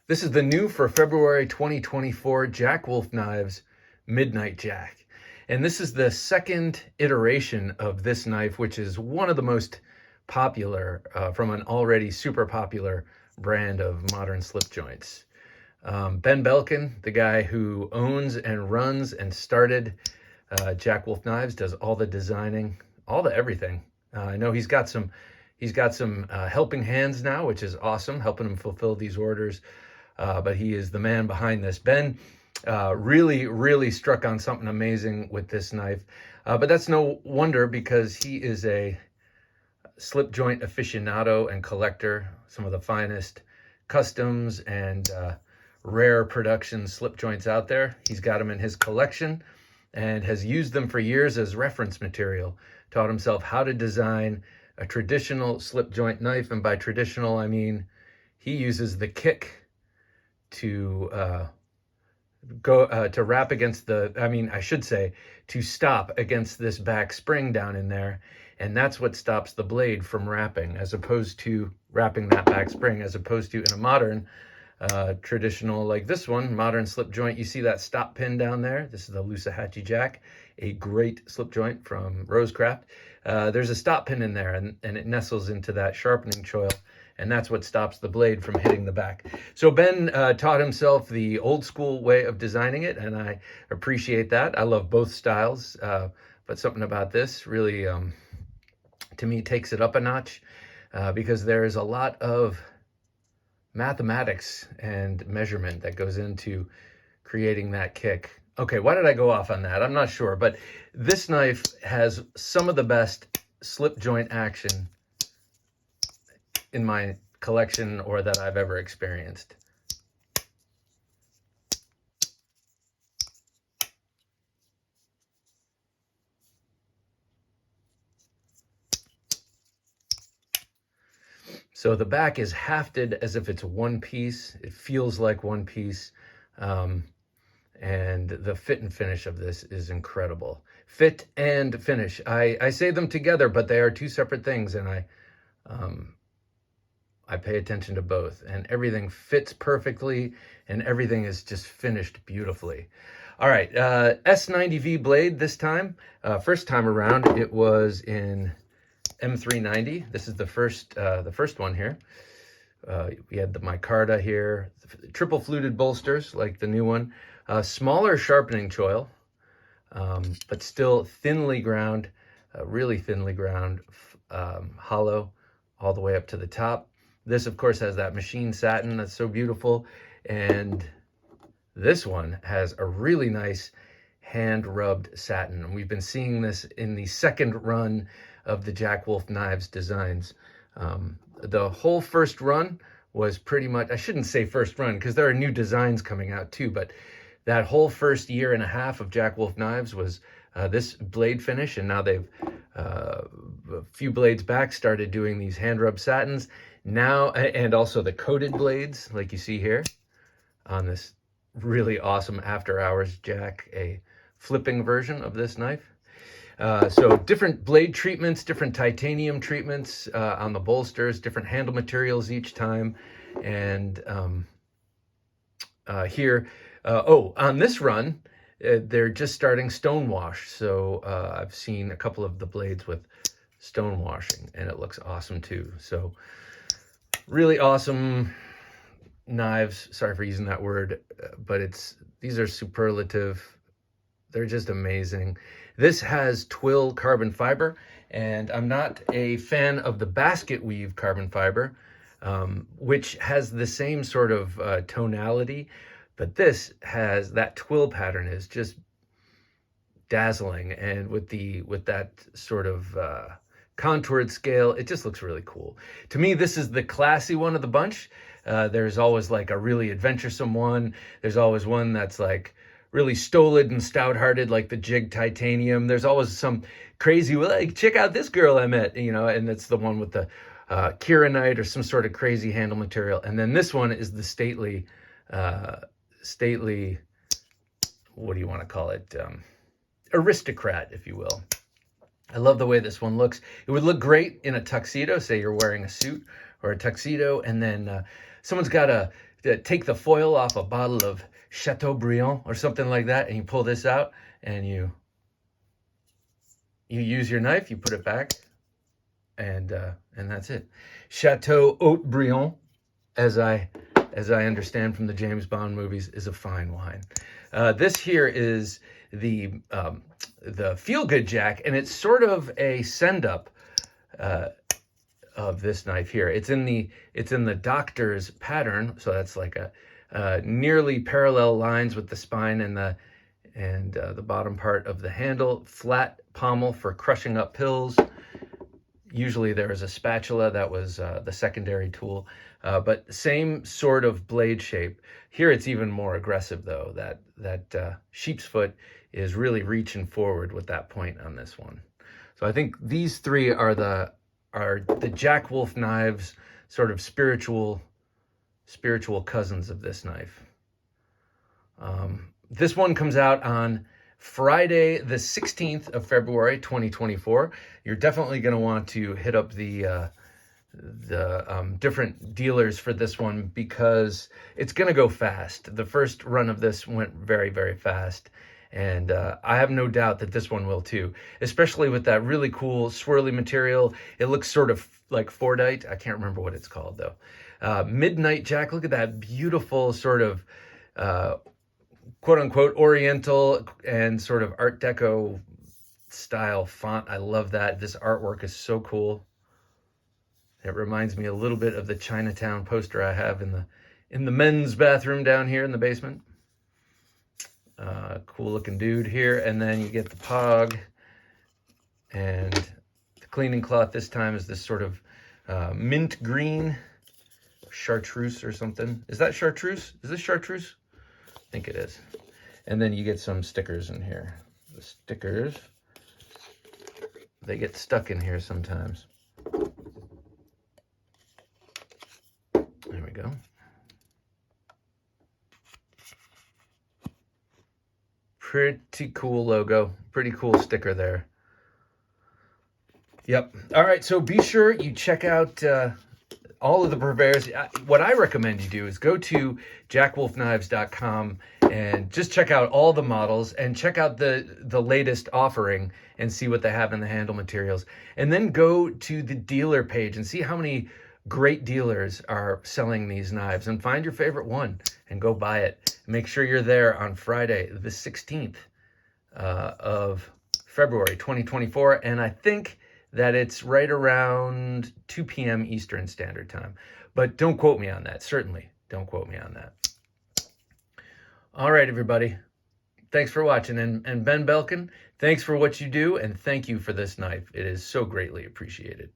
This is the new for February 2024 Jack Wolf Knives Midnight Jack. And this is the second iteration of this knife, which is one of the most popular from an already super popular brand of modern slip joints. Ben Belkin, the guy who owns and runs and started Jack Wolf Knives, does all the designing, all the everything. I know he's got some helping hands now, which is awesome, helping him fulfill these orders. But he is the man behind this. Ben really struck on something amazing with this knife. But that's no wonder, because he is a slip joint aficionado and collector. Some of the finest customs and rare production slip joints out there. He's got them in his collection and has used them for years as reference material. Taught himself how to design a traditional slip joint knife. And by traditional, I mean he uses the kick to to wrap against to stop against this back spring down in there. And that's what stops the blade from wrapping, as opposed to wrapping that back spring, as opposed to in a modern traditional, like this one, modern slip joint, you see that stop pin down there. This is the Lusahatchee Jack, a great slip joint from Rosecraft. There's a stop pin in there, and it nestles into that sharpening choil, and that's what stops the blade from hitting the back. So Ben taught himself the old school way of designing it, and I appreciate that. I love both styles, but something about this really, to me, takes it up a notch, because there is a lot of mathematics and measurement that goes into creating that kick. Okay, why did I go off on that? I'm not sure, but this knife has some of the best slip joint action in my collection, or that I've ever experienced. So the back is hafted as if it's one piece. It feels like one piece. And the fit and finish of this is incredible. Fit and finish. I say them together, but they are two separate things, and I pay attention to both, and everything fits perfectly, and everything is just finished beautifully. All right, S90V blade this time. First time around, it was in M390. This is the first one here. We had the micarta here, triple fluted bolsters like the new one. Smaller sharpening choil, but still thinly ground, really thinly ground, hollow all the way up to the top. This, of course, has that machine satin that's so beautiful. And this one has a really nice hand-rubbed satin. And we've been seeing this in the second run of the Jack Wolf Knives designs. The whole first run was pretty much, I shouldn't say first run, because there are new designs coming out too, but that whole first year and a half of Jack Wolf Knives was this blade finish. And now they've, a few blades back, started doing these hand-rubbed satins. Now, and also the coated blades, like you see here on this really awesome After Hours Jack, a flipping version of this knife. So different blade treatments, different titanium treatments on the bolsters, different handle materials each time. And here, on this run, they're just starting stonewash. So I've seen a couple of the blades with stonewashing, and it looks awesome too. So really awesome knives. Sorry for using that word, but these are superlative. They're just amazing. This has twill carbon fiber, and I'm not a fan of the basket weave carbon fiber, which has the same sort of tonality, but this has that twill pattern is just dazzling, and with that sort of contoured scale, it just looks really cool. To me, this is the classy one of the bunch. There's always like a really adventuresome one. There's always one that's like really stolid and stout-hearted, like the Jig Titanium. There's always some crazy, like, check out this girl I met, and it's the one with the Kieranite or some sort of crazy handle material. And then this one is the stately, what do you want to call it? Aristocrat, if you will. I love the way this one looks. It would look great in a tuxedo. Say you're wearing a suit or a tuxedo, and then someone's got a take the foil off a bottle of Chateaubriand or something like that, and you pull this out, and you use your knife, you put it back, and that's it. Chateau Haut-Briand, as I understand from the James Bond movies, is a fine wine. This here is the Feel Good Jack, and it's sort of a send-up of this knife here. It's in the doctor's pattern, so that's like a nearly parallel lines with the spine and the bottom part of the handle, flat pommel for crushing up pills. Usually there is a spatula, that was the secondary tool, but same sort of blade shape. Here it's even more aggressive though. That sheep's foot is really reaching forward with that point on this one. So I think these three are the Jack Wolf knives, sort of spiritual cousins of this knife. This one comes out on Friday, the 16th of February, 2024. You're definitely going to want to hit up the different dealers for this one, because it's going to go fast. The first run of this went very, very fast, and I have no doubt that this one will too, especially with that really cool swirly material. It looks sort of like Fordite. I can't remember what it's called though. Midnight Jack, look at that beautiful sort of quote-unquote Oriental and sort of Art Deco style font. I love that. This artwork is so cool. It reminds me a little bit of the Chinatown poster I have in the men's bathroom down here in the basement. Cool looking dude here. And then you get the pog, and the cleaning cloth this time is this sort of mint green, chartreuse or something. Is that chartreuse? Is this chartreuse? I think it is. And then you get some stickers in here. The stickers, they get stuck in here sometimes. There we go. Pretty cool logo. Pretty cool sticker there. Yep. All right, so be sure you check out all of the purveyors. What I recommend you do is go to jackwolfknives.com and just check out all the models and check out the latest offering and see what they have in the handle materials. And then go to the dealer page and see how many great dealers are selling these knives, and find your favorite one and go buy it. Make sure you're there on Friday, the 16th of February, 2024. And I think that it's right around 2 p.m. Eastern Standard Time. But don't quote me on that. Certainly don't quote me on that. All right, everybody. Thanks for watching. And Ben Belkin, thanks for what you do, and thank you for this knife. It is so greatly appreciated.